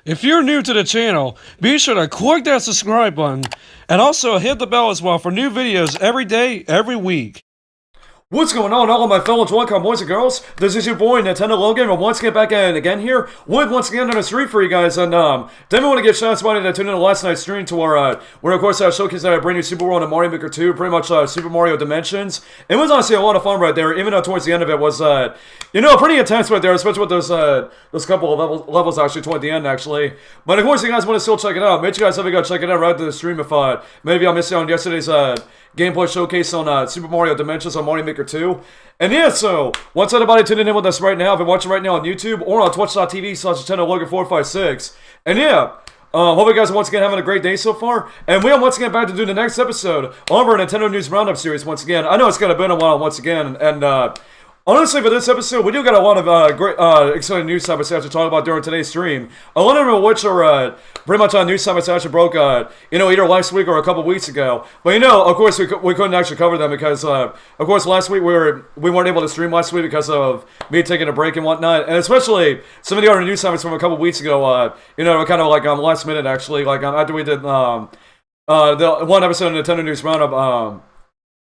If you're new to the channel, be sure to click that subscribe button and also hit the bell as well for new videos every day, every week. What's going on, all of my fellow Joy-Con boys and girls? This is your boy, Nintendo Logan, and once again back again here with once again on a stream for you guys. And definitely want to give shout out to somebody that tuned in to last night's stream to our where of course I showcased that brand new Super World and Mario Maker 2, pretty much Super Mario Dimensions. It was honestly a lot of fun right there, even though towards the end of it was pretty intense right there, especially with those couple of levels actually toward the end actually. But of course, you guys want to still check it out. Make sure you guys have to go check it out right after the stream if maybe I missed it on yesterday's gameplay showcase on Super Mario Dimensions on Mario Maker 2. And yeah, so, once anybody tuning in with us right now, if you're watching right now on YouTube or on twitch.tv/NintendoLogan456. And yeah, hope you guys are once again having a great day so far. And we are once again back to do the next episode of our Nintendo News Roundup series once again. I know it's kind of been a while once again, and honestly, for this episode, we do got a lot of great, exciting news topics to talk about during today's stream. A lot of which are pretty much on news topics that actually broke, either last week or a couple weeks ago. But of course, we couldn't actually cover them because, of course, last week we weren't able to stream last week because of me taking a break and whatnot, and especially some of the other news topics from a couple weeks ago. Were kind of like last minute actually, like after we did the one episode of Nintendo News Roundup.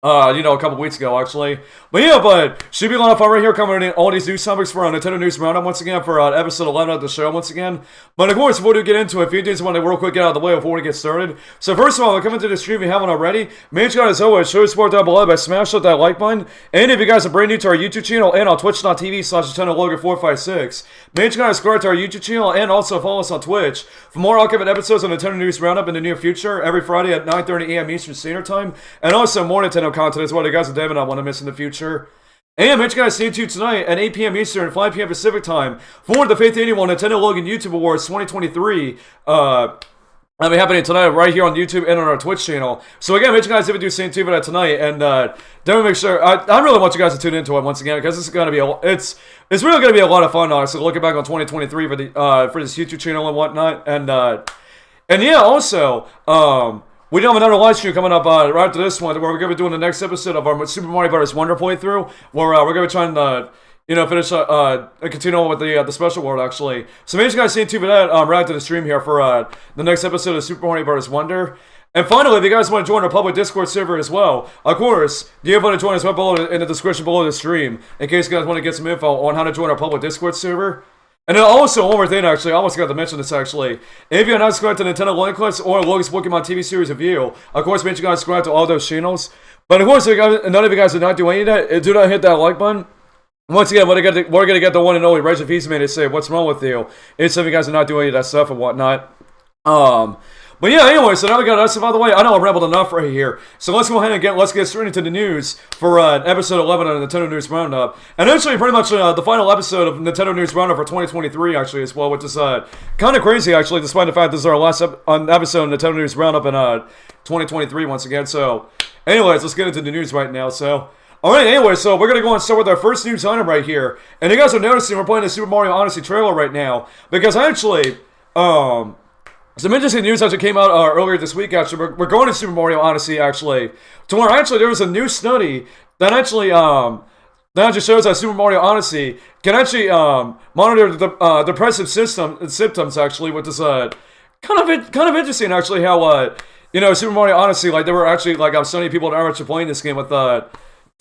A couple weeks ago, actually. But should be a lot of fun right here covering in all these news topics for our Nintendo News Roundup once again for episode 11 of the show once again. But of course, before we get into it, a few things I want to real quick get out of the way before we get started. So first of all, coming to the stream if you haven't already, make sure as always, show your support down below by smashing that like button. And if you guys are brand new to our YouTube channel and on twitch.tv/NintendoLogan456, make sure you guys subscribe to our YouTube channel and also follow us on Twitch for more archived episodes of Nintendo News Roundup in the near future, every Friday at 9:30 a.m. Eastern Standard Time, and also more Nintendo content as well. You guys and David, I want to miss in the future. And make sure you guys stay tuned tonight at 8 p.m. Eastern, 5 p.m. Pacific Time for the 5th Annual Nintendo Logan YouTube Awards 2023. That'll be happening tonight right here on YouTube and on our Twitch channel. So again, make sure you guys do stay tuned for that tonight, and definitely make sure. I really want you guys to tune into it once again because this is going to be it's really going to be a lot of fun. Honestly, looking back on 2023 for this YouTube channel and whatnot, and yeah, also we do have another live stream coming up right after this one, where we're going to be doing the next episode of our Super Mario Bros. Wonder playthrough, where we're going to be trying to, finish and continue on with the special world, actually. So make sure you guys stay tuned for that right after the stream here for the next episode of Super Mario Bros. Wonder. And finally, if you guys want to join our public Discord server as well, of course, you want to join us right below in the description below the stream, in case you guys want to get some info on how to join our public Discord server. And then also, one more thing, actually, I almost forgot to mention this, actually. If you're not subscribed to Nintendo Logan Quest or Logan's Pokemon TV series review, of course, make sure you guys subscribe to all those channels. But of course, if none of you guys are not doing any of that, do not hit that like button. Once again, we're going to get the one and only Reggie Feastman to say, what's wrong with you? It's if you guys are not doing any of that stuff and whatnot. But yeah, anyway, so now we got us. By the way, I know I rambled enough right here. So let's go ahead and let's get straight into the news for episode 11 of the Nintendo News Roundup. And actually, pretty much the final episode of Nintendo News Roundup for 2023, actually, as well, which is kind of crazy, actually, despite the fact this is our last episode of Nintendo News Roundup in 2023, once again. So, anyways, let's get into the news right now. So, alright, anyway, so we're going to go and start with our first news item right here. And you guys are noticing we're playing the Super Mario Odyssey trailer right now. Because actually, some interesting news actually came out earlier this week, actually. We're going to Super Mario Odyssey, actually. Tomorrow, actually, there was a new study that actually shows that Super Mario Odyssey can actually monitor the depressive symptoms, actually, which is kind of interesting, actually, how, Super Mario Odyssey, like, there were actually, like, studying people that are actually playing this game with, to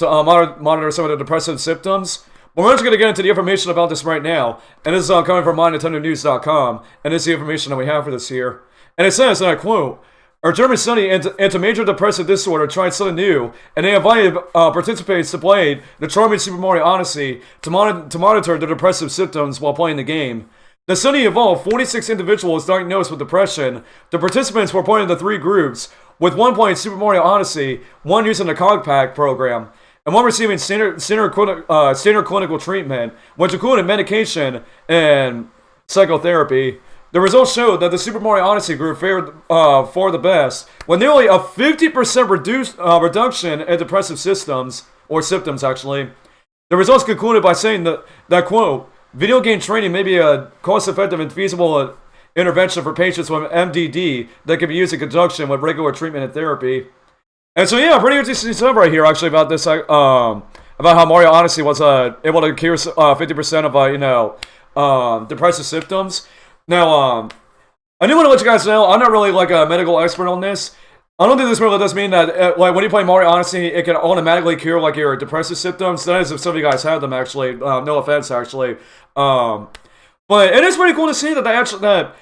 monitor some of the depressive symptoms. But we're actually going to get into the information about this right now, and this is coming from MyNintendoNews.com, and this is the information that we have for this here. And it says, and I quote, "Our German study into major depressive disorder tried something new, and they invited participants to play the charming Super Mario Odyssey to monitor the depressive symptoms while playing the game. The study involved 46 individuals diagnosed with depression. The participants were put into 3 groups, with one playing Super Mario Odyssey, one using the Cog Pack program, and one receiving standard clinical treatment, which included medication and psychotherapy. The results showed that the Super Mario Odyssey group fared for the best, with nearly a 50% reduction in depressive symptoms actually. The results concluded by saying that quote, video game training may be a cost-effective and feasible intervention for patients with MDD that can be used in conjunction with regular treatment and therapy. And so yeah, pretty interesting stuff right here actually about this, about how Mario Odyssey was able to cure 50% of depressive symptoms. Now, I do want to let you guys know, I'm not really like a medical expert on this. I don't think this really does mean that like when you play Mario Odyssey, it can automatically cure like your depressive symptoms. That is if some of you guys have them actually. No offense actually. But it is pretty cool to see that they actually there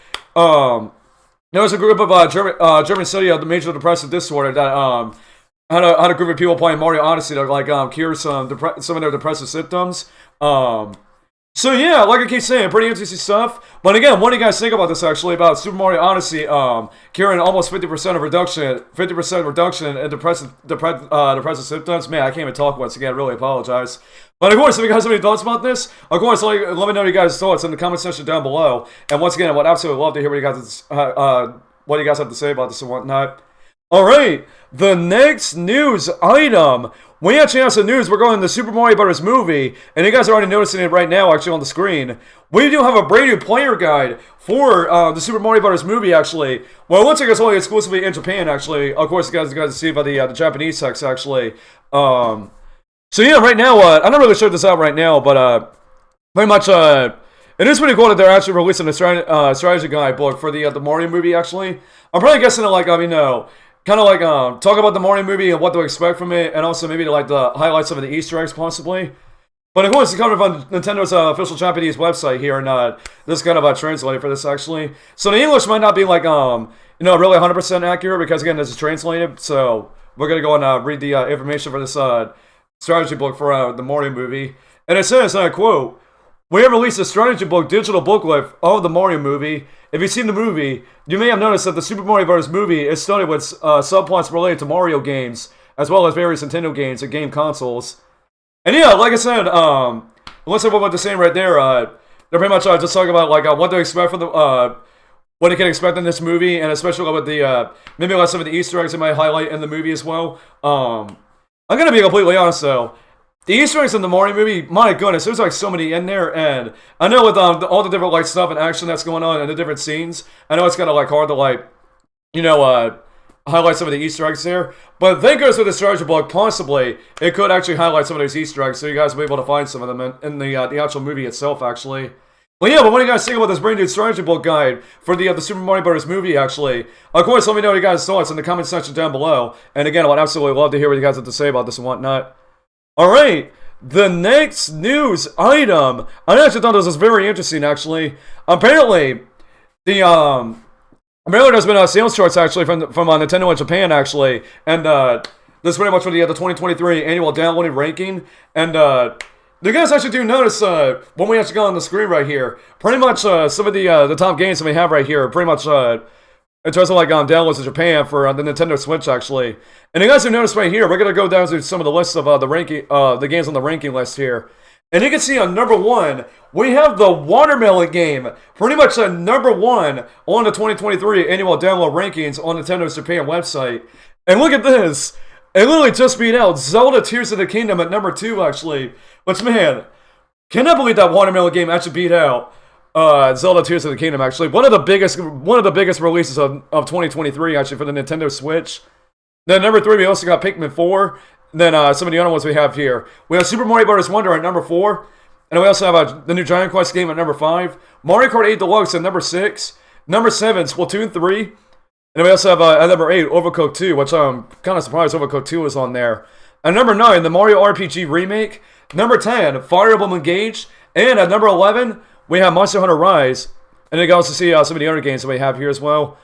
was a group of German study of the major depressive disorder that had a group of people playing Mario Odyssey to like cure some of their depressive symptoms. So yeah, like I keep saying, pretty interesting stuff. But again, what do you guys think about this actually, about Super Mario Odyssey curing almost 50% reduction in depressive symptoms? Man, I can't even talk once again, I really apologize. But of course, if you guys have any thoughts about this, of course, let me know your guys' thoughts in the comment section down below. And once again, I would absolutely love to hear what you guys have to say about this and whatnot. Alright, the next news item. We actually have some news. We're going to the Super Mario Bros. Movie, and you guys are already noticing it right now, actually, on the screen. We do have a brand new player guide for the Super Mario Bros. Movie, actually. Well, it looks like it's only exclusively in Japan, actually. Of course, you guys see by the Japanese text, actually. So yeah, right now, I'm not really sure this out right now, but pretty much, it is pretty cool that they're actually releasing a strategy guide book for the Mario Movie, actually. I'm probably guessing that, kind of like talk about the Mario Movie and what to expect from it, and also maybe to highlight some of the Easter eggs possibly. But of course, it's coming from Nintendo's official Japanese website here, and this is kind of translated for this actually. So the English might not be really 100% accurate because again, this is translated. So we're gonna go and read the information for this strategy book for the Mario Movie, and it says, and I quote, "We have released a strategy book digital booklet of the Mario Movie. If you've seen the movie, you may have noticed that the Super Mario Bros. Movie is studded with subplots related to Mario games, as well as various Nintendo games and game consoles." And yeah, like I said, unless everyone was saying right there, they're pretty much just talking about what to expect from what you can expect in this movie, and especially with the maybe some of the Easter eggs they might highlight in the movie as well. I'm gonna be completely honest though. The Easter eggs in the Mario Movie, my goodness, there's so many in there, and I know with all the different stuff and action that's going on in the different scenes, I know it's kind of hard to highlight some of the Easter eggs there. But thank goodness with the strategy book, possibly it could actually highlight some of those Easter eggs, so you guys will be able to find some of them in the actual movie itself, actually. But yeah, but what do you guys think about this brand new strategy book guide for the Super Mario Bros. Movie, actually? Of course, let me know what you guys' thoughts in the comment section down below. And again, I would absolutely love to hear what you guys have to say about this and whatnot. Alright, the next news item. I actually thought this was very interesting, actually. Apparently, apparently there's been sales charts, actually, from Nintendo in Japan, actually. And, this is pretty much for the 2023 annual downloading ranking. And, you guys actually do notice, when we actually go on the screen right here, pretty much, some of the top games that we have right here, pretty much, in terms of downloads in Japan for the Nintendo Switch, actually. And you guys have noticed right here, we're going to go down to some of the lists of the games on the ranking list here. And you can see on number 1, we have the Watermelon game. Pretty much number 1 on the 2023 annual download rankings on Nintendo's Japan website. And look at this. It literally just beat out Zelda Tears of the Kingdom at number 2, actually. Which, man, cannot believe that Watermelon game actually beat out Zelda Tears of the Kingdom, actually. One of the biggest releases of 2023, actually, for the Nintendo Switch. Then number 3, we also got Pikmin 4. Then some of the other ones we have here. We have Super Mario Bros. Wonder at number 4. And we also have the new Giant Quest game at number 5. Mario Kart 8 Deluxe at number 6. Number 7, Splatoon 3. And then we also have at number 8, Overcooked 2, which I'm kind of surprised Overcooked 2 is on there. At number 9, the Mario RPG Remake. Number 10, Fire Emblem Engage. And at number 11, we have Monster Hunter Rise. And you can also see some of the other games that we have here as well.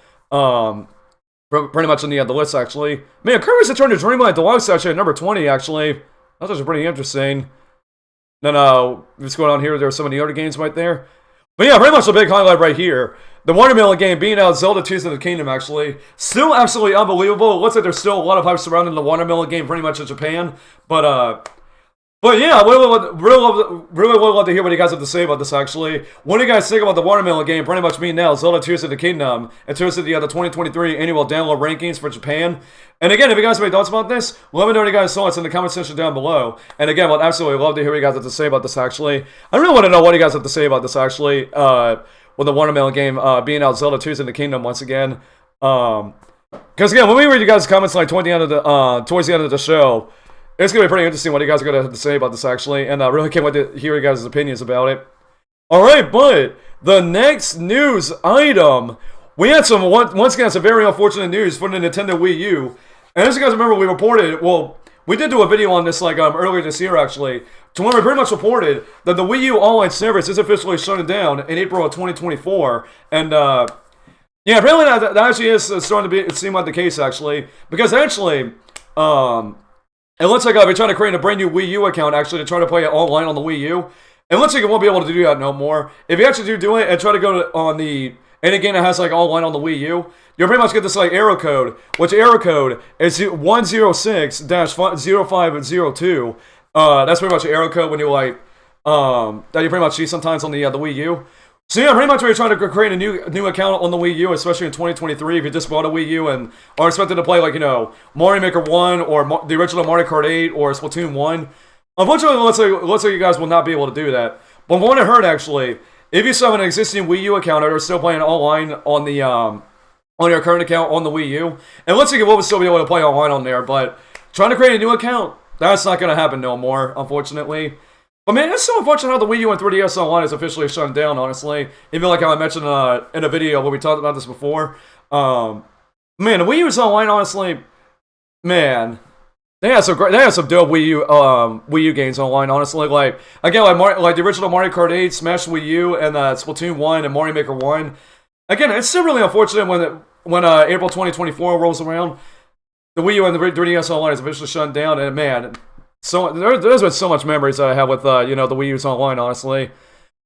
Pretty much on the list, actually. Man, Kirby's Return to Dreamland Deluxe, actually, at number 20, actually. That's actually pretty interesting. Then, what's going on here? There's some of the other games right there. But yeah, pretty much a big highlight right here. The Watermelon game being out Zelda Tears of the Kingdom, actually. Still absolutely unbelievable. It looks like there's still a lot of hype surrounding the Watermelon game pretty much in Japan. But, But yeah, I really would love to hear what you guys have to say about this, actually. What do you guys think about the watermelon game? Pretty much me now, Zelda Tears of the Kingdom, in terms of the 2023 annual download rankings for Japan. And again, if you guys have any thoughts about this, let me know what you guys thoughts in the comment section down below. And again, I'd absolutely love to hear what you guys have to say about this, actually. I really want to know what you guys have to say about this, actually, with the watermelon game being out, Zelda Tears of the Kingdom, once again. Because again, when we read you guys' comments like towards the end of the show, it's going to be pretty interesting what you guys are going to have to say about this, actually, and I really can't wait to hear you guys' opinions about it. Alright, but the next news item, we had once again, some very unfortunate news for the Nintendo Wii U, and as you guys remember, we reported, well, we did do a video on this, like, earlier this year, actually, to where we pretty much reported that the Wii U online service is officially shutting down in April of 2024, and, yeah, apparently that actually is starting to seem like the case, actually, because actually, it looks like I'll be trying to create a brand new Wii U account, actually, to try to play it online on the Wii U. It looks like you won't be able to do that no more. If you actually do it and try to go on the, and again, it has like online on the Wii U, you'll pretty much get this like error code, which error code is 106-0502. That's pretty much an error code when you like, that you pretty much see sometimes on the Wii U. So yeah, pretty much we're trying to create a new account on the Wii U, especially in 2023, if you just bought a Wii U and are expected to play, like, you know, Mario Maker 1 or the original Mario Kart 8 or Splatoon 1. Unfortunately, it looks like you guys will not be able to do that. But from what I heard, actually, if you still have an existing Wii U account or are still playing online on the, on your current account on the Wii U, it looks like you will still be able to play online on there, but trying to create a new account, that's not going to happen no more, unfortunately. But man, it's so unfortunate how the Wii U and 3DS Online is officially shut down, honestly. Even like how I mentioned in a video where we talked about this before. Man, the Wii U's Online, honestly, man, they have some dope Wii U games online, honestly. Like, again, like the original Mario Kart 8, Smash Wii U, and Splatoon 1 and Mario Maker 1. Again, it's still really unfortunate when April 2024 rolls around, the Wii U and the 3DS Online is officially shut down, and man, so there's been so much memories that I have with you know, the Wii U's Online, honestly.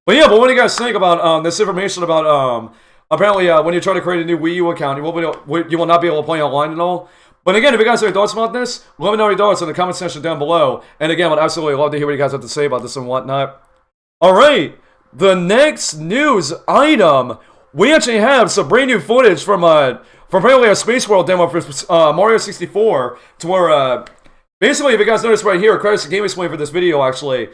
But yeah, but what do you guys think about this information about apparently when you try to create a new Wii U account, you will not be able to play online at all? But again, if you guys have any thoughts about this, let me know your thoughts in the comment section down below. And again, I'd absolutely love to hear what you guys have to say about this and whatnot. Alright, the next news item, we actually have some brand new footage from apparently a Space World demo for Mario 64, to where basically, if you guys notice right here, credits to Game Explain for this video, actually.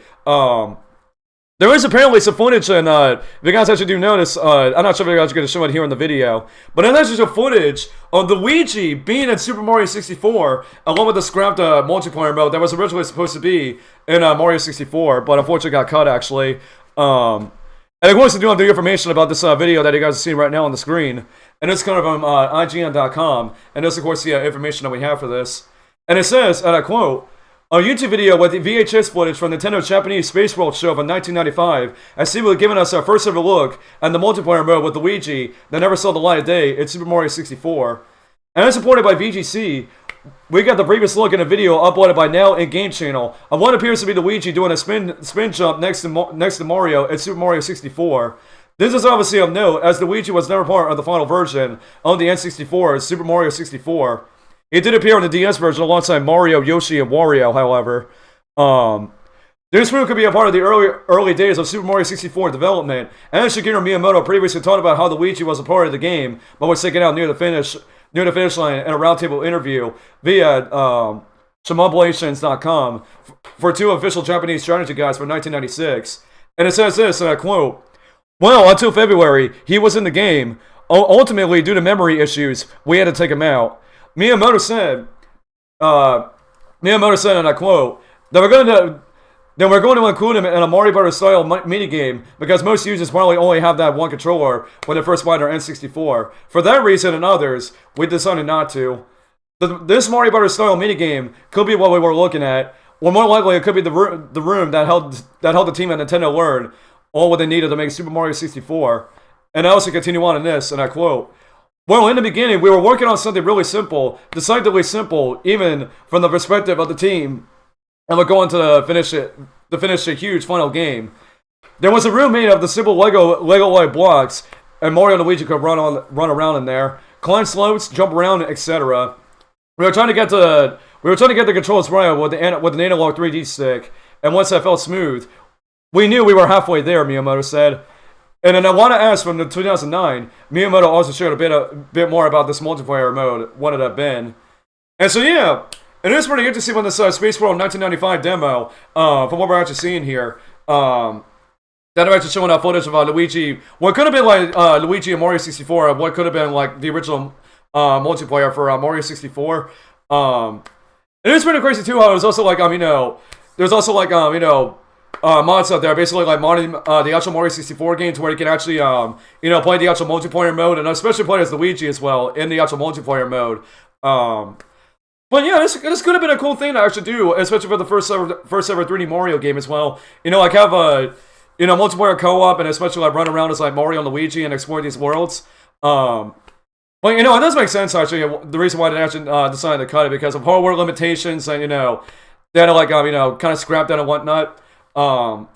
There is apparently some footage, and if you guys actually do notice, I'm not sure if you guys are going to show it here in the video, but there's just a footage of the Luigi being in Super Mario 64, along with the scrapped multiplayer mode that was originally supposed to be in Mario 64, but unfortunately got cut, actually. And of course, I do have the information about this video that you guys are seeing right now on the screen, and it's kind of from IGN.com, and this, of course, the information that we have for this. And it says, and I quote, "A YouTube video with the VHS footage from Nintendo's Japanese Space World show from 1995 has seemingly given us our first ever look at the multiplayer mode with Luigi that never saw the light of day in Super Mario 64. And as supported by VGC, we got the previous look in a video uploaded by Now In Game Channel of what appears to be Luigi doing a spin jump next to Mario in Super Mario 64. This is obviously of note, as Luigi was never part of the final version of the N64 Super Mario 64. It did appear on the DS version alongside Mario, Yoshi, and Wario, however. This room could be a part of the early days of Super Mario 64 development, and Shigeru Miyamoto previously talked about how Luigi was a part of the game, but was taken out near the finish line in a roundtable interview via Shimoblations.com for two official Japanese strategy guides for 1996. And it says this, and I quote, "Well, until February, he was in the game. Ultimately, due to memory issues, we had to take him out. Miyamoto said, and I quote, that we're going to include him in a Mario Bros. Style minigame because most users probably only have that one controller when they first buy their N64. For that reason and others, we decided not to. This Mario Bros. Style minigame could be what we were looking at, or more likely it could be the room that held the team at Nintendo learn all what they needed to make Super Mario 64. And I also continue on in this, and I quote, well, in the beginning, we were working on something really simple, decidedly simple, even from the perspective of the team, and we're going to finish a huge final game. There was a room made of the simple Lego-like blocks, and Mario and Luigi could run around in there, climb slopes, jump around, etc. We were trying to get the controls right with an analog 3D stick, and once that felt smooth, we knew we were halfway there, Miyamoto said. And then I want to ask, from the 2009, Miyamoto also shared a bit more about this multiplayer mode, what it had been. And so yeah, it is pretty interesting when this Space World 1995 demo, from what we're actually seeing here, that are actually showing out footage of Luigi, what could have been like Luigi and Mario 64, what could have been like the original multiplayer for Mario 64. It is pretty crazy too how there's also like, there's also like, mods out there, basically like modding the actual Mario 64 game to where you can actually, play the actual multiplayer mode, and especially play as Luigi as well in the actual multiplayer mode. But yeah, this could have been a cool thing to actually do, especially for the first ever 3D Mario game as well. Like have a, multiplayer co-op, and especially like run around as like Mario and Luigi and explore these worlds. Well, it does make sense actually. The reason why they actually decided to cut it because of hardware limitations, and they had to like kind of scrap that and whatnot. Who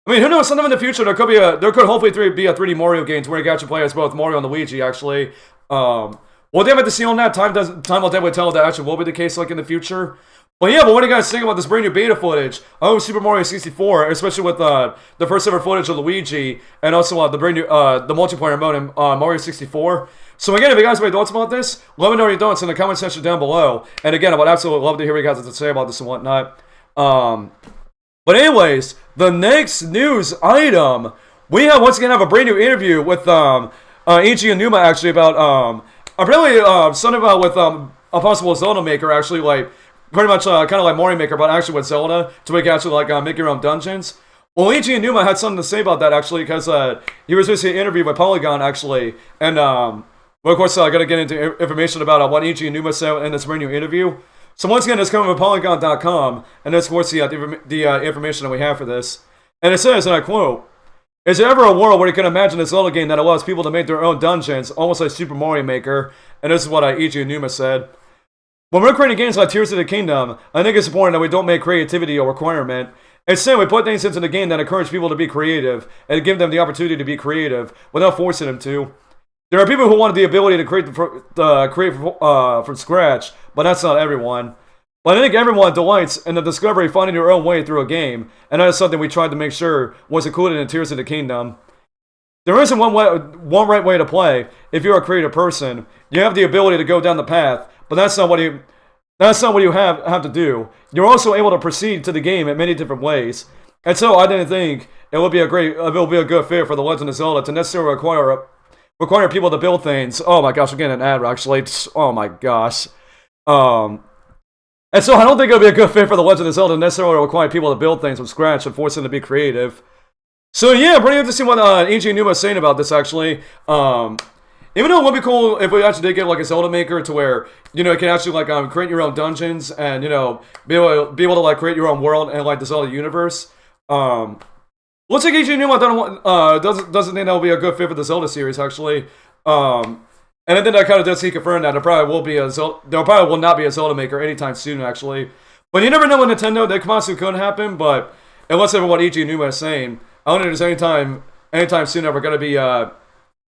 knows? Sometime in the future, there could hopefully be a 3D Mario game to where you can actually play as both Mario and Luigi. Actually, we'll definitely see on that. Time will definitely tell if that actually will be the case, like in the future. But yeah, but what do you guys think about this brand new beta footage of Super Mario 64, especially with the first ever footage of Luigi, and also the brand new the multiplayer mode in Mario 64? So again, if you guys have any thoughts about this, let me know your thoughts in the comment section down below. And again, I would absolutely love to hear what you guys have to say about this and whatnot. But anyways, the next news item, we once again have a brand new interview with Eiji Aonuma actually about apparently something about with a possible Zelda maker, actually like pretty much kind of like Mario Maker, but actually with Zelda, to where you can actually like make your own dungeons. Well, Eiji Aonuma had something to say about that actually, because he was recently interviewed by Polygon actually, and well, of course I gotta get into information about what Eiji Aonuma said in this brand new interview. So once again, it's coming from Polygon.com, and that's of course the information that we have for this. And it says, and I quote, "Is there ever a world where you can imagine a Zelda game that allows people to make their own dungeons, almost like Super Mario Maker?" And this is what Eiji Aonuma said. "When we're creating games like Tears of the Kingdom, I think it's important that we don't make creativity a requirement. Instead, we put things into the game that encourage people to be creative, and give them the opportunity to be creative, without forcing them to. There are people who want the ability to create from scratch, but that's not everyone. But I think everyone delights in the discovery of finding your own way through a game, and that is something we tried to make sure was included in Tears of the Kingdom. There isn't one right way to play. If you're a creative person, you have the ability to go down the path, but that's not what you have to do. You're also able to proceed to the game in many different ways. And so I didn't think it would be a good fit for The Legend of Zelda to necessarily require people to build things." Oh my gosh, I'm getting an ad actually. Oh my gosh. And so I don't think it would be a good fit for The Legend of Zelda to necessarily require people to build things from scratch and force them to be creative. So yeah, pretty interesting what Eiji Aonuma is saying about this actually. Even though it would be cool if we actually did get like a Zelda maker to where, you can actually like create your own dungeons and, be able to like create your own world and like the Zelda universe. Looks like Eiji Aonuma doesn't think that will be a good fit for the Zelda series actually. And I think that kind of does he confirmed that there probably will not be a Zelda maker anytime soon actually. But you never know with Nintendo, that possibly could happen, but unless everyone what Eiji Aonuma is saying, I don't think there's anytime soon ever going to be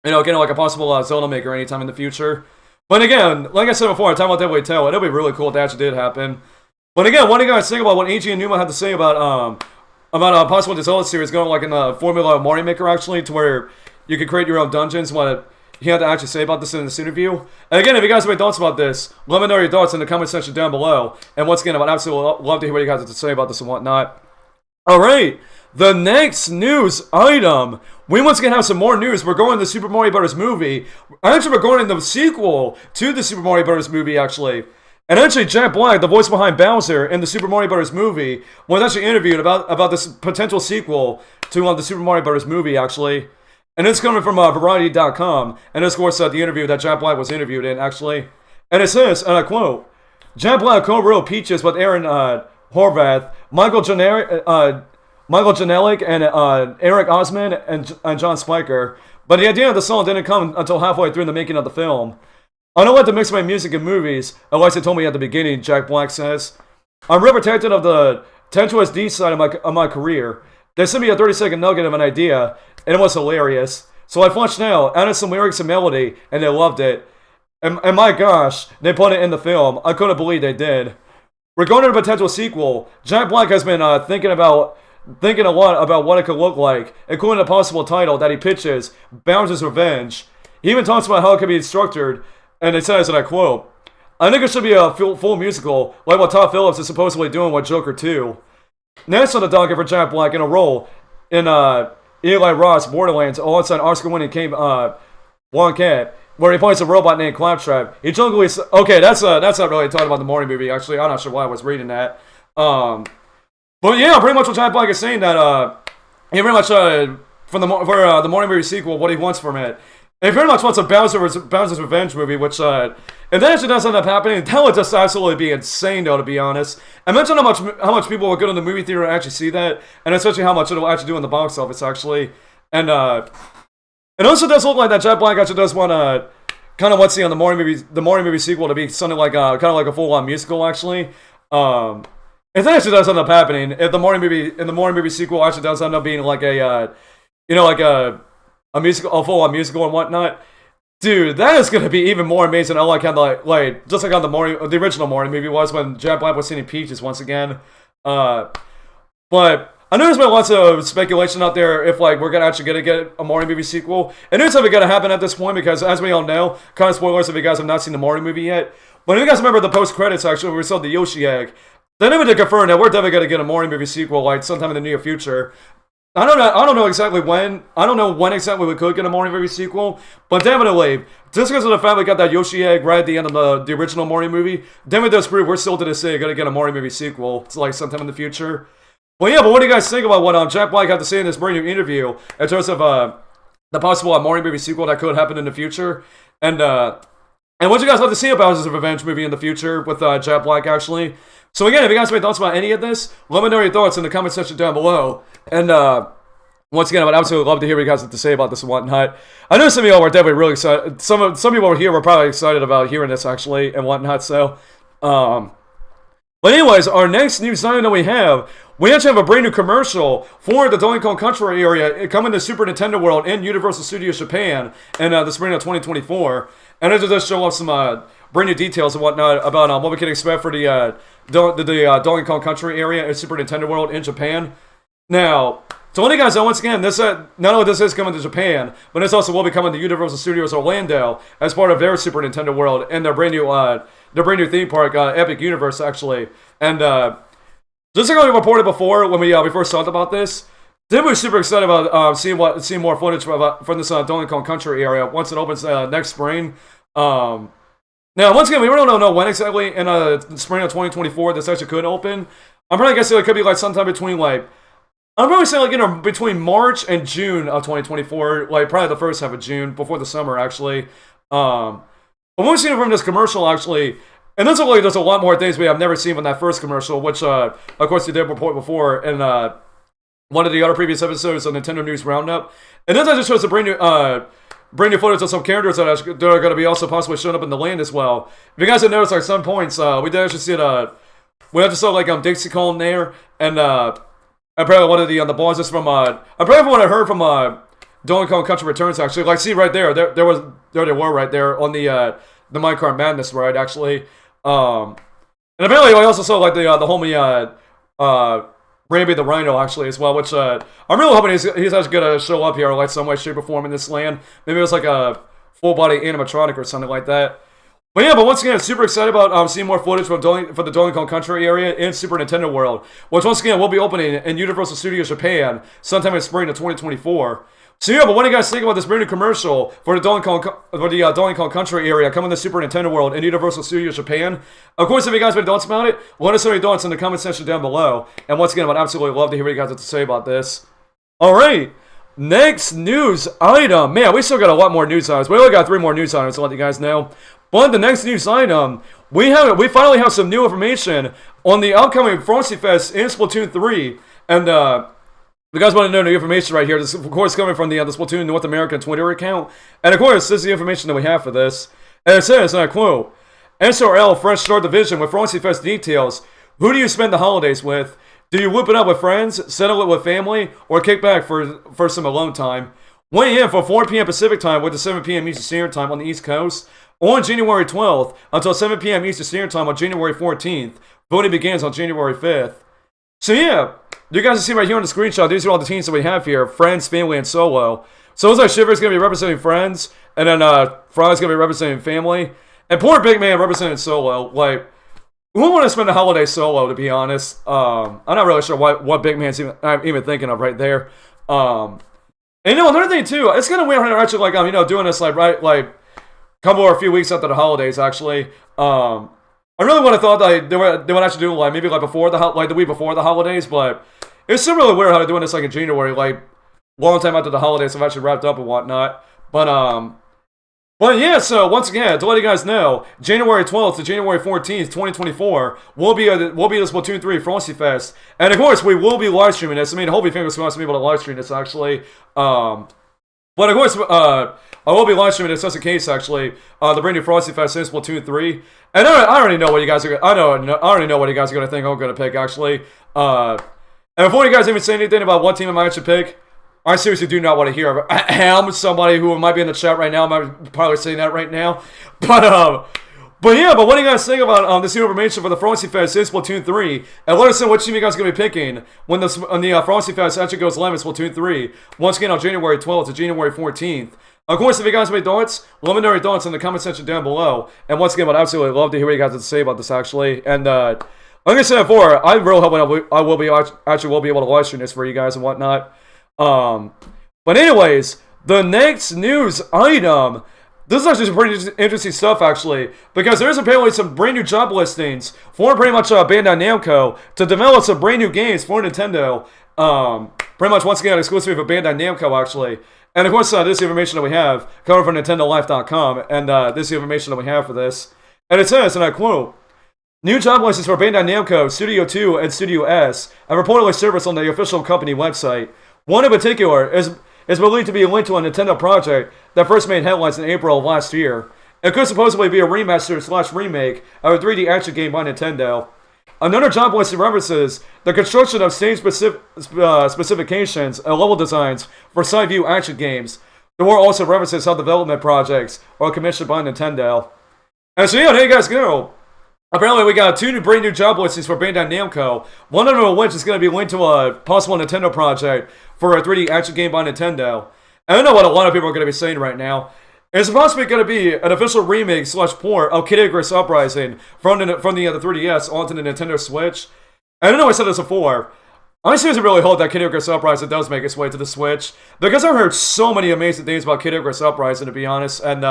getting like a possible Zelda maker anytime in the future. But again, like I said before, time will definitely tell. It'll be really cool if that actually did happen. But again, what do you guys think about what Eiji Aonuma had to say about a possible Zelda series going like in the formula of Mario Maker actually, to where you could create your own dungeons? What he had to actually say about this in this interview. And again, if you guys have any thoughts about this, let me know your thoughts in the comment section down below. And once again, I would absolutely love to hear what you guys have to say about this and whatnot. Alright, the next news item. We once again have some more news. We're going to the Super Mario Bros. Movie. Actually, we're going to the sequel to the Super Mario Bros. Movie, actually. And actually, Jack Black, the voice behind Bowser in the Super Mario Bros. Movie, was actually interviewed about this potential sequel to the Super Mario Bros. Movie, actually. And it's coming from Variety.com. And this, of course, the interview that Jack Black was interviewed in, actually. And it says, and I quote, "Jack Black co-wrote Peaches with Aaron Horvath, Michael Janelic, and Eric Osman, and John Spiker. But the idea of the song didn't come until halfway through the making of the film. I don't like to mix my music and movies, unless they told me at the beginning," Jack Black says. "I'm real protective of the 10 to SD side of my career. They sent me a 30-second nugget of an idea, and it was hilarious. So I fleshed out, added some lyrics and melody, and they loved it. And my gosh, they put it in the film. I couldn't believe they did. regarding a potential sequel, Jack Black has been thinking a lot about what it could look like, including a possible title that he pitches, Bounce's Revenge. He even talks about how it could be structured, and it says, and I quote, "I think it should be a full musical, like what Todd Phillips is supposedly doing with Joker 2. Next on the docket for Jack Black in a role in Eli Roth's Borderlands, alongside Oscar-winning Kate Blanchett, where he plays a robot named Claptrap. He jokingly okay, that's not really talking about the morning movie. Actually, I'm not sure why I was reading that. But yeah, pretty much what Jack Black is saying that he very much for the morning movie sequel, what he wants from it. And he very much wants a Bowser's Revenge movie, which if that actually does end up happening, that would just absolutely be insane, though, to be honest. I mentioned how much people will go to the movie theater and actually see that, and especially how much it'll actually do in the box office, actually. And it also does look like that Jack Black actually does want to kind of the morning movie sequel to be something like kind of like a full-on musical, actually. If that actually does end up happening, if the morning movie sequel actually does end up being like a a full-on musical and whatnot, dude, that is gonna be even more amazing. I like how just like on the original morning movie was when Jack Black was singing Peaches once again. But I know there's been lots of speculation out there if we're gonna actually get a morning movie sequel. And it's never gonna happen at this point because, as we all know, kind of spoilers if you guys have not seen the morning movie yet. But if you guys remember the post credits, actually, where we saw the Yoshi egg, they never did confirm that we're definitely gonna get a morning movie sequel sometime in the near future. I don't know exactly when. I don't know when exactly we could get a morning movie sequel, but definitely, just because of the fact we got that Yoshi egg right at the end of the original morning movie, definitely does prove we're still to this day gonna get a morning movie sequel. It's sometime in the future. Well, yeah, but what do you guys think about what Jack Black had to say in this brand new interview in terms of the possible morning movie sequel that could happen in the future? And what you guys like to see about his revenge movie in the future with Jack Black, actually? So again, if you guys have any thoughts about any of this, let me know your thoughts in the comment section down below. And once again, I would absolutely love to hear what you guys have to say about this and whatnot. I know some of y'all were definitely really excited. Some people over here were probably excited about hearing this, actually, and whatnot. So, but anyways, our next news item that we actually have a brand new commercial for the Donkey Kong Country area coming to Super Nintendo World in Universal Studios Japan in the spring of 2024. And it does show off some brand new details and whatnot about what we can expect for the Donkey Kong Country area in Super Nintendo World in Japan. Now, to let you guys know, once again, this not only this is coming to Japan, but this also will be coming to Universal Studios Orlando as part of their Super Nintendo World and their brand new theme park, Epic Universe, actually. And just like I reported before when we first talked about this, they were super excited about seeing more footage from this Donkey Kong Country area once it opens next spring. Now, once again, we really don't know when exactly in the spring of 2024 this actually could open. I'm probably guessing it could be sometime between I'm probably saying between March and June of 2024, probably the first half of June, before the summer, actually. But what we've seen from this commercial, actually, and there's a lot more things we have never seen from that first commercial, which, of course, we did report before in one of the other previous episodes of Nintendo News Roundup. And this actually shows a brand new footage of some characters that are going to be also possibly showing up in the land as well. If you guys have noticed, some points, we did actually see we actually saw Dixie Kong there, and apparently one of the bosses from apparently what I heard from Donkey Kong Country Returns, actually, see right there they were right there on the Minecraft Madness ride, actually. And apparently I also saw the homie Rambi the Rhino, actually, as well, which I'm really hoping he's actually gonna show up here some way, shape, or form in this land. Maybe it was a full body animatronic or something like that. But yeah, but once again, I'm super excited about seeing more footage for the Donkey Kong Country area in Super Nintendo World, which once again will be opening in Universal Studios Japan sometime in spring of 2024. So yeah, but what do you guys think about this brand new commercial for the Donkey Kong Country area coming to Super Nintendo World in Universal Studios Japan? Of course, if you guys have any thoughts about it, let us know your thoughts in the comment section down below. And once again, I would absolutely love to hear what you guys have to say about this. Alright, next news item. Man, we still got a lot more news items. We only got 3 more news items to let you guys know. But the next news item, we finally have some new information on the upcoming Frosty Fest in Splatoon 3. And if you guys want to know the information right here, this is of course coming from the Splatoon North American Twitter account. And of course, this is the information that we have for this. And it says, and I quote, SRL Fresh Start Division with Frosty Fest details. Who do you spend the holidays with? Do you whip it up with friends, settle it with family, or kick back for some alone time? Weigh in for 4 p.m. Pacific time with the 7 p.m. Eastern Standard Time on the East Coast. on January 12th until 7 p.m. Eastern Standard Time on January 14th. Voting begins on January 5th. So yeah, you guys can see right here on the screenshot, these are all the teams that we have here. Friends, Family, and Solo. So it looks like Shiver's going to be representing Friends, and then Fry's going to be representing Family, and poor Big Man representing Solo. Like, who would want to spend the holiday solo, to be honest? I'm not really sure what Big Man's even thinking of right there. And another thing too, it's kind of weird how they're actually like, doing this like couple or a few weeks after the holidays actually. I really would have thought that they would actually do maybe before the week before the holidays, but it's still really weird how they're doing this in January, long time after the holidays have actually wrapped up and whatnot. But yeah, so once again, to let you guys know, January 12th to January 14th, 2024, will be the Splatoon 3 Frosty Fest. And of course, we will be live streaming this. I mean, hopefully fingers crossed to be able to live stream this actually. But of course, I will be live streaming this just in case actually. The brand new Frosty Fest is Splatoon 3. And I already know what you guys are I already know what you guys are gonna think I'm gonna pick actually. And before you guys even say anything about what team I might should pick, I seriously do not want to hear of somebody who might be in the chat right now. Might probably saying that right now, but what do you guys think about this new information for the Frosty Fest is Splatoon 3? And let us know what team you guys are going to be picking when the Frosty Fest actually goes live in Splatoon 3. Once again on January 12th to January 14th. Of course, if you guys have any thoughts, let me know your thoughts in the comment section down below. And once again, I'd absolutely love to hear what you guys have to say about this actually. And like I said before, I really hope I will be able to live stream this for you guys and whatnot. But anyways, the next news item, this is actually some pretty interesting stuff actually, because there's apparently some brand new job listings for pretty much Bandai Namco to develop some brand new games for Nintendo, pretty much once again exclusively for Bandai Namco actually. And of course this is the information that we have coming from NintendoLife.com, and this is the information that we have for this. And it says, and I quote, "New job listings for Bandai Namco, Studio 2, and Studio S have reportedly surfaced on the official company website. One in particular is believed to be linked to a Nintendo project that first made headlines in April of last year. It could supposedly be a remaster/remake of a 3D action game by Nintendo. Another job listing references the construction of stage specifications and level designs for side view action games. The war also references how development projects are commissioned by Nintendo." And so yeah, there you guys go. Apparently, we got two brand new job listings for Bandai Namco. One of them which is going to be linked to a possible Nintendo project for a 3D action game by Nintendo. I don't know what a lot of people are going to be saying right now. It's possibly going to be an official remake/port of Kid Icarus Uprising from the 3DS onto the Nintendo Switch. I don't know, I said this before. I seriously really hope that Kid Icarus Uprising does make its way to the Switch, because I've heard so many amazing things about Kid Icarus Uprising, to be honest. And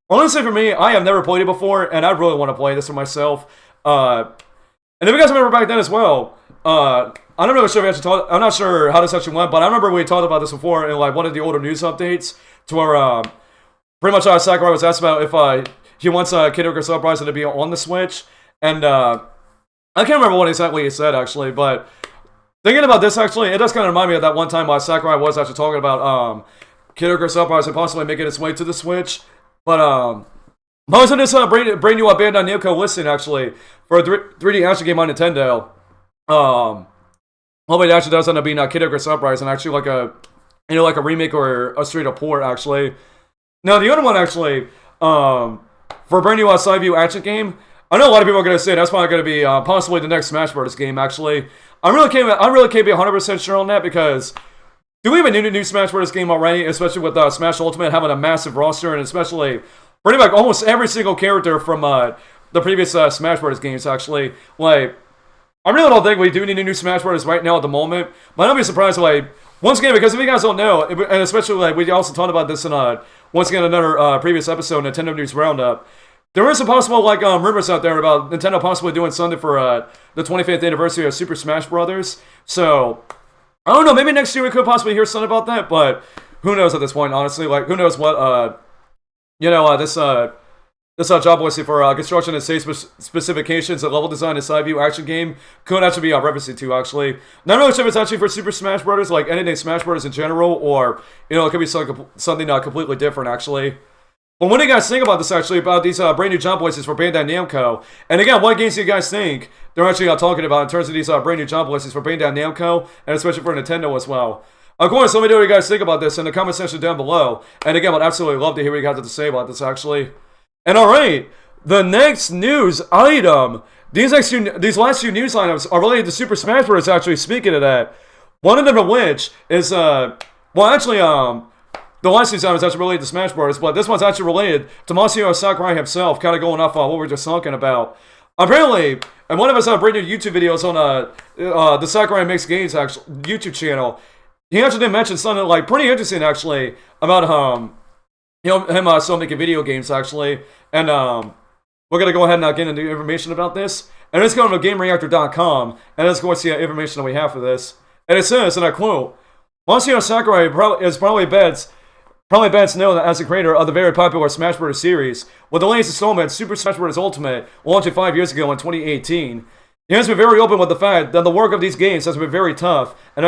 honestly, for me, I have never played it before, and I really want to play this for myself. And if you guys remember back then as well, I'm not sure how this actually went, but I remember we talked about this before in one of the older news updates, to where pretty much Sakurai was asked about if he wants Kid Icarus Uprising to be on the Switch, and I can't remember what exactly he said actually, but thinking about this actually, it does kind of remind me of that one time Sakurai was actually talking about Kid Icarus Uprising possibly making its way to the Switch. But most of this brand new Bandai Namco listing actually for a 3D action game on Nintendo. Hopefully it actually does end up being Kid Icarus Uprising, actually like a remake or a straight up port actually. Now the other one actually, for a brand new side view action game, I know a lot of people are going to say that's probably going to be possibly the next Smash Bros. Game actually. I really can't be 100% sure on that, because do we have a new Smash Bros. Game already, especially with Smash Ultimate having a massive roster, and especially pretty much almost every single character from the previous Smash Bros. Games actually. I really don't think we do need a new Smash Bros. Right now at the moment, but I don't be surprised once again, because if you guys don't know, and especially we also talked about this in once again another previous episode, Nintendo News Roundup. There is some possible rumors out there about Nintendo possibly doing something for the 25th anniversary of Super Smash Bros. So I don't know, maybe next year we could possibly hear something about that, but who knows at this point, honestly. Who knows what this job listing for construction and stage specifications and level design and side view action game could actually be referencing to actually. Not really sure if it's actually for Super Smash Bros., like anything Smash Bros. In general, or it could be something completely different actually. But what do you guys think about this actually, about these brand new job listings for Bandai Namco? And again, what games do you guys think they're actually talking about in terms of these brand new job listings for Bandai Namco, and especially for Nintendo as well? Of course, let me know what you guys think about this in the comment section down below. And again, I'd absolutely love to hear what you guys have to say about this actually. And alright, the next news item. These last few news items are related to Super Smash Bros. Actually, speaking of that, one of them of which is the last news item is actually related to Smash Bros. But this one's actually related to Masahiro Sakurai himself, kind of going off on what we were just talking about. Apparently, and one of us had brand new YouTube videos on the Sakurai Makes Games YouTube channel. He actually did mention something like pretty interesting actually about him still making video games actually, and we're gonna go ahead and get into information about this. And it's going to GameReactor.com, and that's of course the information that we have for this. And it says, and I quote, Masahiro Sakurai is probably best known as the creator of the very popular Smash Bros. Series, with the latest installment, Super Smash Bros. Ultimate, launching 5 years ago in 2018. He has been very open with the fact that the work of these games has been very tough, and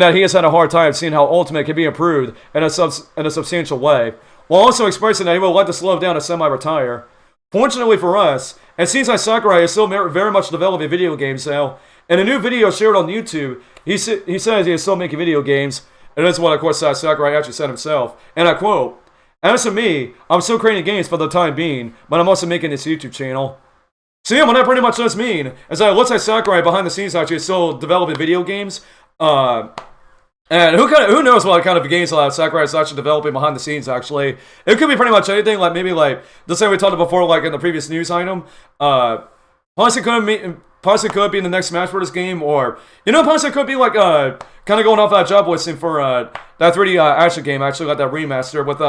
that he has had a hard time seeing how Ultimate can be improved in a substantial way, while also expressing that he would like to slow down and semi-retire. Fortunately for us, it seems like Sakurai is still very much developing video games now. In a new video shared on YouTube, he says he is still making video games, and that's what, of course, Sakurai actually said himself. And I quote, "As for me, I'm still creating games for the time being, but I'm also making this YouTube channel." So yeah, what that pretty much does mean is that it looks like Sakurai behind the scenes actually is still developing video games. And who knows what kind of games Sakurai is actually developing behind the scenes, actually. It could be pretty much anything, like maybe like the same we talked about before, like in the previous news item. Possibly could be in the next Smash Bros. Game, or, possibly could be like, kind of going off that job listing for that 3D action game, actually, like that remaster, with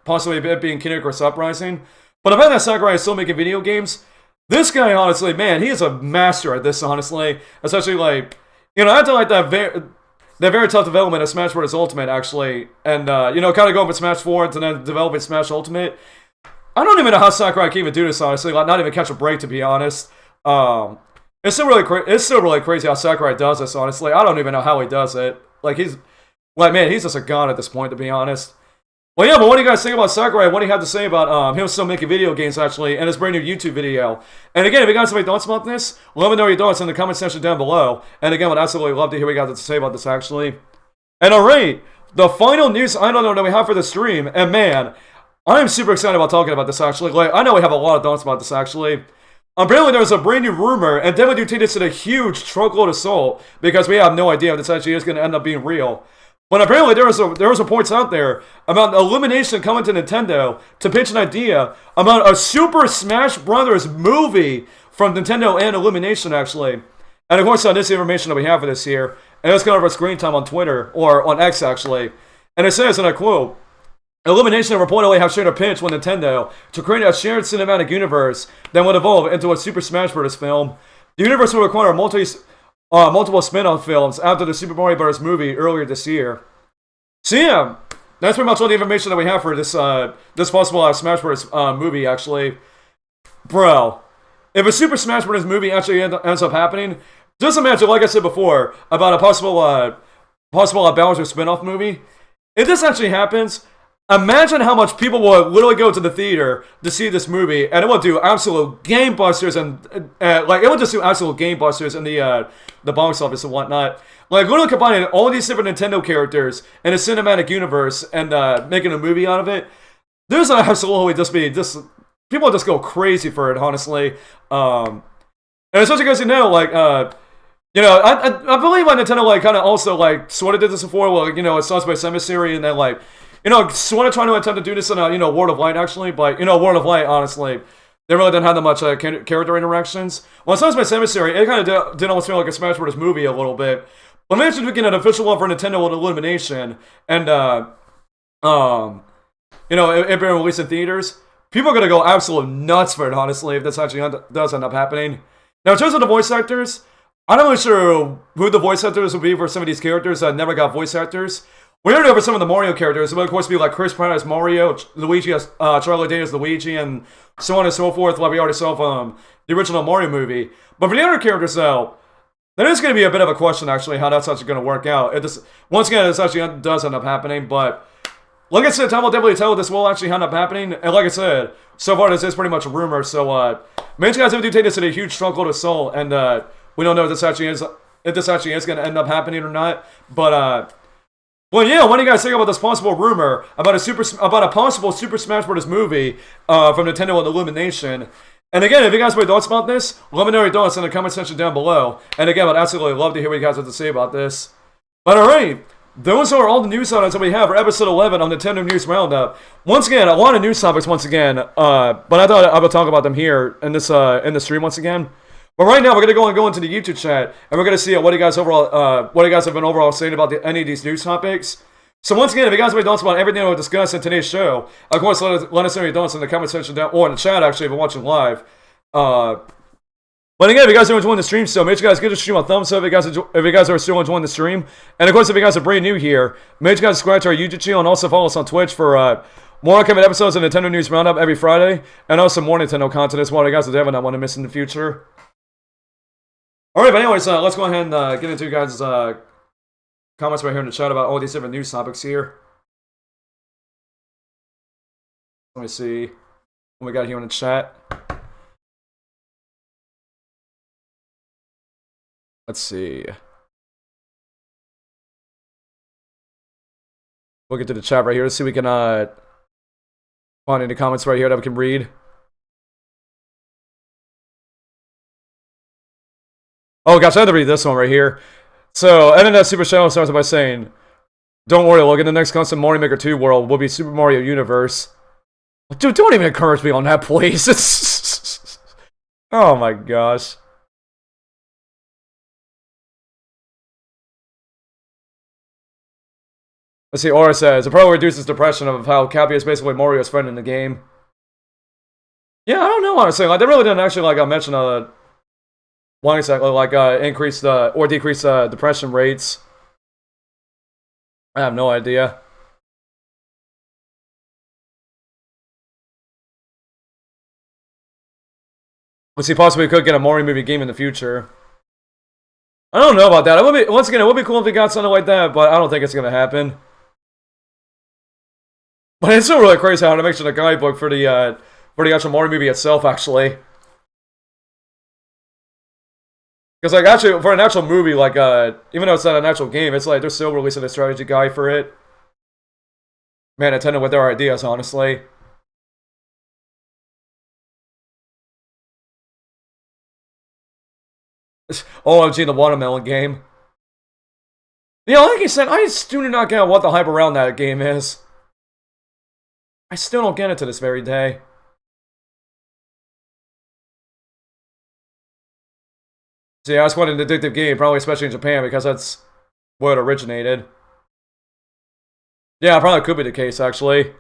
possibly it being Kingdom Hearts Uprising. But I bet that Sakurai is still making video games. This guy, honestly, man, he is a master at this, honestly. Especially, like, after like that very tough development of Smash Bros. Ultimate, actually, and, kind of going from Smash 4 and then developing Smash Ultimate. I don't even know how Sakurai can even do this, honestly. Like, not even catch a break, to be honest. It's still really crazy how Sakurai does this, honestly. I don't even know how he does it. Like, he's just a god at this point, to be honest. Well, yeah, but what do you guys think about Sakurai? What do you have to say about him still making video games, actually, and his brand new YouTube video? And again, if you guys have any thoughts about this, let me know your thoughts in the comment section down below. And again, I'd absolutely love to hear what you guys have to say about this, actually. And alright, the final news item that we have for the stream, and man, I am super excited about talking about this, actually. Like, I know we have a lot of thoughts about this, actually. Apparently, there was a brand new rumor, and then we do take this in a huge truckload of salt, because we have no idea if this actually is going to end up being real. But apparently there was reports out there about Illumination coming to Nintendo to pitch an idea about a Super Smash Bros. Movie from Nintendo and Illumination, actually. And of course, this information that we have for this here, and it's kind of our screen time on Twitter, or on X, actually. And it says, and I quote, Illumination reportedly have shared a pitch with Nintendo to create a shared cinematic universe that would evolve into a Super Smash Bros. Film. The universe will require multiple spin-off films after the Super Mario Bros. Movie earlier this year. So yeah, that's pretty much all the information that we have for this possible Smash Bros. Movie, actually. Bro, if a Super Smash Bros. Movie actually ends up happening, just imagine, like I said before, about a possible Bowser spin-off movie. If this actually happens, imagine how much people will literally go to the theater to see this movie, and it will do absolute gangbusters, and it will just do absolute gangbusters in the box office and whatnot. Like, literally combining all these different Nintendo characters in a cinematic universe and making a movie out of it. There's absolutely people will just go crazy for it, honestly. And especially because I believe Nintendo kind of also sort of did this before. Well, it starts by emissary, and then sort of trying to attempt to do this in World of Light, actually, but, World of Light, honestly, they really didn't have that much character interactions. Well, it starts by emissary, it kind of did almost feel like a Smash Bros. Movie a little bit. But imagine we get an official one for Nintendo with Illumination, and, it being released in theaters. People are going to go absolute nuts for it, honestly, if this actually does end up happening. Now, in terms of the voice actors, I'm not really sure who the voice actors will be for some of these characters that never got voice actors. We already know for some of the Mario characters, it will of course be like Chris Pratt as Mario, Luigi as Charlie Day as Luigi, and so on and so forth, like we already saw from the original Mario movie. But for the other characters, though, there is going to be a bit of a question, actually, how that's actually going to work out. Once again, this actually does end up happening, but like I said, time will definitely tell if this will actually end up happening. And like I said, so far this is pretty much a rumor, so make sure you guys do take this in a huge trunkload of salt, and we don't know if this actually is going to end up happening or not, but Well, yeah, what do you guys think about this possible rumor about a possible Super Smash Bros. Movie from Nintendo and Illumination? And again, if you guys have any thoughts about this, let me know your thoughts in the comment section down below. And again, I'd absolutely love to hear what you guys have to say about this. But alright, those are all the news items that we have for episode 11 on Nintendo News Roundup. Once again, a lot of news topics once again, but I thought I would talk about them here in this in the stream once again. But right now, we're gonna go into the YouTube chat, and we're gonna see what you guys have been overall saying about any of these news topics. So once again, if you guys have any thoughts about everything we'll discuss in today's show, of course, let us know your thoughts in the comment section down, or in the chat actually if you're watching live. But again, if you guys are enjoying the stream still, make sure you guys give the stream a thumbs up if you guys are still enjoying the stream. And of course, if you guys are brand new here, make sure you guys subscribe to our YouTube channel and also follow us on Twitch for more upcoming episodes of Nintendo News Roundup every Friday, and also more Nintendo content as well. You guys will not want to miss in the future. Alright, but anyways, let's go ahead and get into you guys' comments right here in the chat about all these different news topics here. Let me see what we got here in the chat. Let's see. We'll get to the chat right here. Let's see if we can find any comments right here that we can read. Oh gosh, I had to read this one right here. So, Internet Super Channel starts by saying, "Don't worry, look, in the next constant Mario Maker 2 world will be Super Mario Universe." Dude, don't even encourage me on that, please. It's oh my gosh. Let's see, Aura says, it probably reduces depression of how Cappy is basically Mario's friend in the game. Yeah, I don't know, honestly. Like, they really didn't actually, like, mention, one exactly, like, increase, or decrease, depression rates. I have no idea. Let's see, possibly we could get a Mario movie game in the future. I don't know about that. It would be, once again, it would be cool if we got something like that, but I don't think it's gonna happen. But it's still really crazy how to make sure the guidebook for the actual Mario movie itself, actually. Because, like, actually, for an actual movie, like, even though it's not an actual game, it's like they're still releasing a strategy guide for it. Man, Nintendo with their ideas, honestly. OMG, the watermelon game. Yeah, like I said, I still do not get what the hype around that game is. I still don't get it to this very day. So yeah, it's quite an addictive game, probably especially in Japan, because that's where it originated. Yeah, probably could be the case, actually.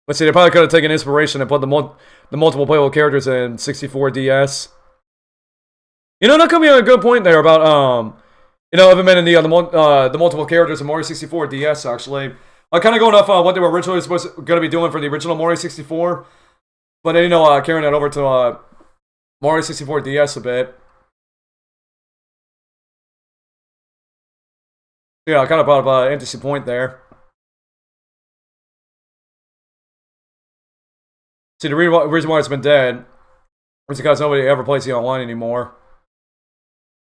Let's see, they probably could have taken inspiration and put the multiple playable characters in 64 DS. You know, that could be a good point there about, you know, implementing the multiple characters in Mario 64 DS, actually. Kind of going off what they were originally going to be doing for the original Mario 64. But then, you know, carrying that over to Mario 64 DS a bit. Yeah, kind of brought up an interesting point there. See, the reason why it's been dead is because nobody ever plays it online anymore.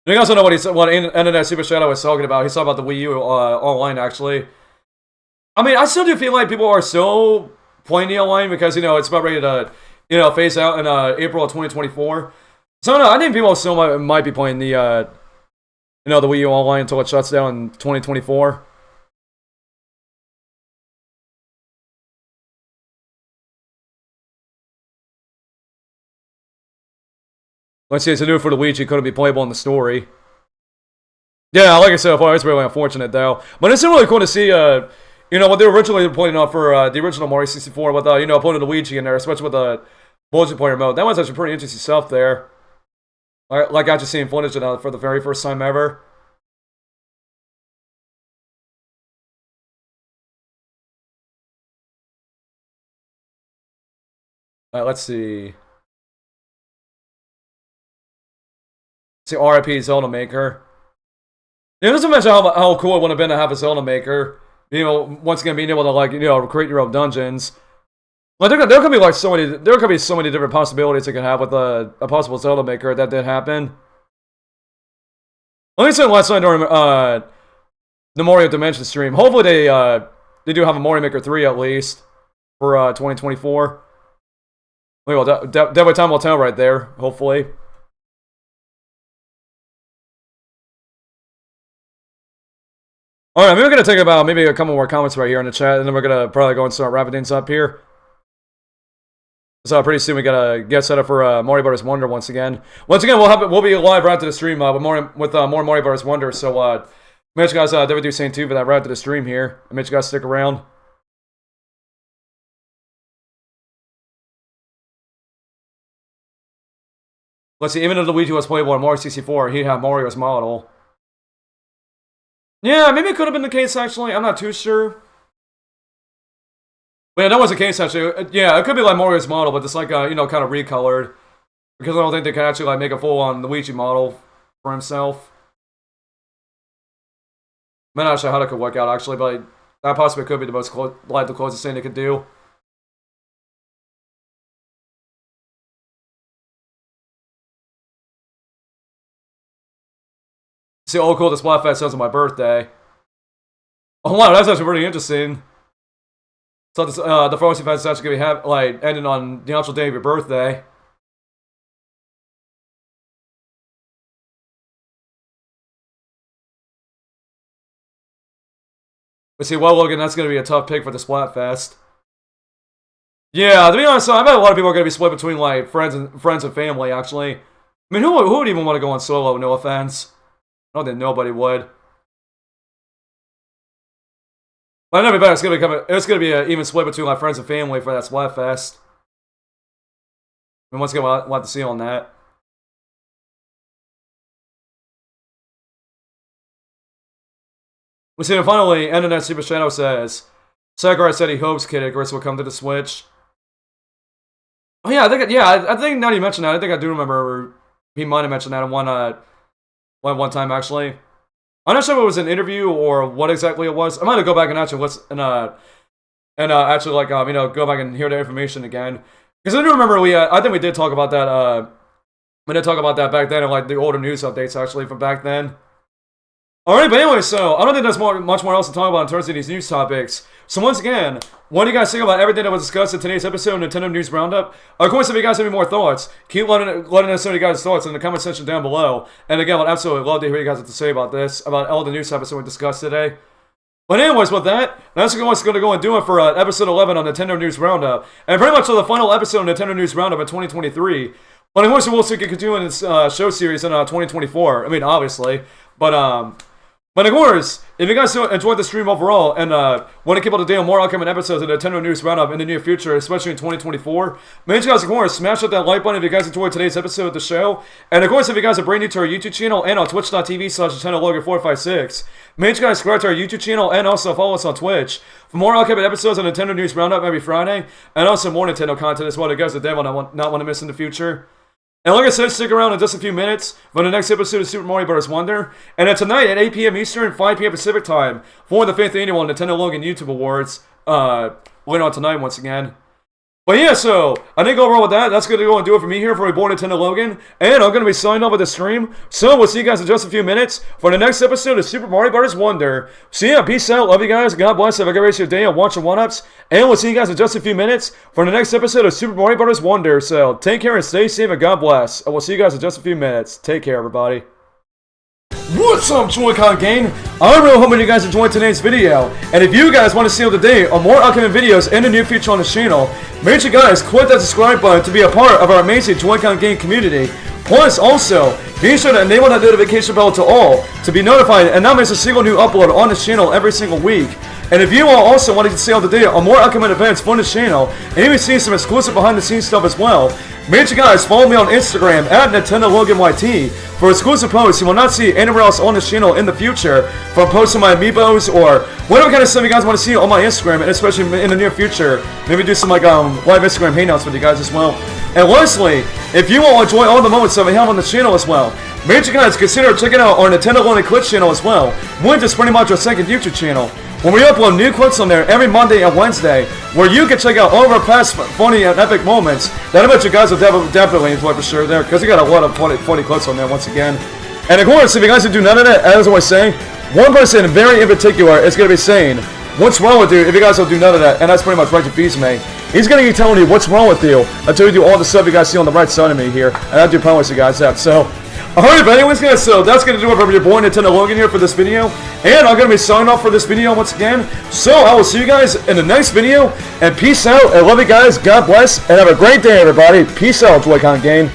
You also know what Internet Super Shadow was talking about. He's talking about the Wii U online, actually. I mean, I still do feel like people are still playing the online because, you know, it's about ready to, you know, phase out in April of 2024. So, no, I think people still might be playing the, you know, the Wii U online until it shuts down in 2024. Let's see, it's a new for the Luigi, couldn't be playable in the story. Yeah, like I said before, it's really unfortunate, though. But it's really cool to see, you know, what they were originally pointing out for the original Mario 64 with, you know, putting Luigi in there, especially with the multiplayer mode. That was actually pretty interesting stuff there. Like I just seen footage of that for the very first time ever. Let's see. See, RIP Zelda Maker. Yeah, just imagine how cool it would have been to have a Zelda Maker. You know, once again, being able to, like, you know, create your own dungeons. Like, there could be, like, there could be so many different possibilities it could have with a possible Zelda Maker if that did happen. Let me say last night during the Mario Dimension stream. Hopefully they do have a Mario Maker 3 at least for 2024. Well, definitely time will tell right there. Hopefully. Alright, maybe we're going to take about maybe a couple more comments right here in the chat, and then we're going to probably go and start wrapping things up here. So pretty soon we got to get set up for Mario Bros. Wonder once again. Once again, we'll be live right after the stream with more Mario Bros. Wonder, so make sure you guys definitely do same too for that right after the stream here. And make sure you guys stick around. Let's see, even if Luigi was playable on Mario 64, he'd have Mario's model. Yeah, maybe it could have been the case, actually. I'm not too sure. But yeah, that was the case, actually. Yeah, it could be like Mario's model, but just like, you know, kind of recolored. Because I don't think they can actually like make a full-on Luigi model for himself. I'm not sure how that could work out, actually, but that possibly could be the most the closest thing they could do. See, oh cool, the Splatfest sounds on my birthday. Oh wow, that's actually pretty interesting. So this, the Frosty Fest is actually going to be like ending on the actual day of your birthday. But see, well, Logan, that's going to be a tough pick for the Splatfest. Yeah, to be honest, I bet a lot of people are going to be split between like friends and family. Actually, I mean, who would even want to go on solo? No offense. I don't think nobody would. But I know it's gonna be an even split between like friends and family for that Splatfest. I mean, once again, we'll have to see on that. We see, and finally, Internet Super Shadow says, Sakurai said he hopes Kid Icarus will come to the Switch. Oh yeah, I think now you mentioned that, I think I do remember he might have mentioned that in one time actually. I'm not sure if it was an interview or what exactly it was. I might have to go back and actually actually like you know, go back and hear the information again, because I do remember I think we did talk about that. We did talk about that back then, and like the older news updates actually from back then. Alright, but anyway, so I don't think there's much more else to talk about in terms of these news topics. So once again, what do you guys think about everything that was discussed in today's episode of Nintendo News Roundup? Of course, if you guys have any more thoughts, keep letting us know your guys' thoughts in the comment section down below. And again, I'd absolutely love to hear what you guys have to say about this, about all the news episode we discussed today. But anyways, with that, that's what's going to go and do it for episode 11 on Nintendo News Roundup. And pretty much the final episode of Nintendo News Roundup in 2023. But of course, we'll still continue this show series in 2024. I mean, obviously. But of course, if you guys enjoyed the stream overall and want to keep up to date on more upcoming episodes of the Nintendo News Roundup in the near future, especially in 2024, make sure you guys, of course, smash up that like button if you guys enjoyed today's episode of the show. And of course, if you guys are brand new to our YouTube channel and on twitch.tv/NintendoLogan456, make sure you guys subscribe to our YouTube channel and also follow us on Twitch for more upcoming episodes of Nintendo News Roundup every Friday, and also more Nintendo content as well, you guys that they not want to miss in the future. And like I said, stick around in just a few minutes for the next episode of Super Mario Bros. Wonder. And then tonight at 8 p.m. Eastern, 5 p.m. Pacific Time, for the 5th Annual Nintendo Logan YouTube Awards. Later on tonight once again. But yeah, so I think overall with that, that's going to go and do it for me here for Reborn Nintendo Logan. And I'm going to be signing off with the stream. So we'll see you guys in just a few minutes for the next episode of Super Mario Bros. Wonder. So yeah, peace out. Love you guys. God bless. Have a great rest of your day and watch your one-ups. And we'll see you guys in just a few minutes for the next episode of Super Mario Bros. Wonder. So take care and stay safe and God bless. And we'll see you guys in just a few minutes. Take care, everybody. What's up, Joy-Con gang? I'm really hoping you guys enjoyed today's video, and if you guys want to stay up to date on more upcoming videos in the near future on the channel, make sure you guys click that subscribe button to be a part of our amazing Joy-Con gang community. Plus, also, be sure to enable that notification bell to all to be notified and not miss a single new upload on this channel every single week. And if you all also want to stay up to date on more upcoming events for this channel, and even see some exclusive behind-the-scenes stuff as well, make sure you guys follow me on Instagram at NintendoLoganYT for exclusive posts you will not see anywhere else on this channel in the future, from posting my amiibos or whatever kind of stuff you guys want to see on my Instagram, and especially in the near future, maybe do some like live Instagram hangouts with you guys as well. And lastly, if you all enjoy all the moments that we have on the channel as well, make sure you guys consider checking out our Nintendo Logan Twitch channel as well, which is pretty much our second YouTube channel, when we upload new clips on there every Monday and Wednesday, where you can check out all of our past funny and epic moments that I bet you guys will definitely enjoy for sure there, because we got a lot of funny clips on there once again. And of course, if you guys do none of that, as I was saying, one person very in particular is going to be saying, what's wrong with you if you guys don't do none of that? And that's pretty much right to fees me. He's going to be telling you what's wrong with you until you do all the stuff you guys see on the right side of me here. And I do promise you guys that. So, alright, but anyways guys, so that's going to do it for your boy Nintendo Logan here for this video. And I'm going to be signing off for this video once again. So, I will see you guys in the next video. And peace out. I love you guys. God bless. And have a great day, everybody. Peace out, Joy-Con Gang.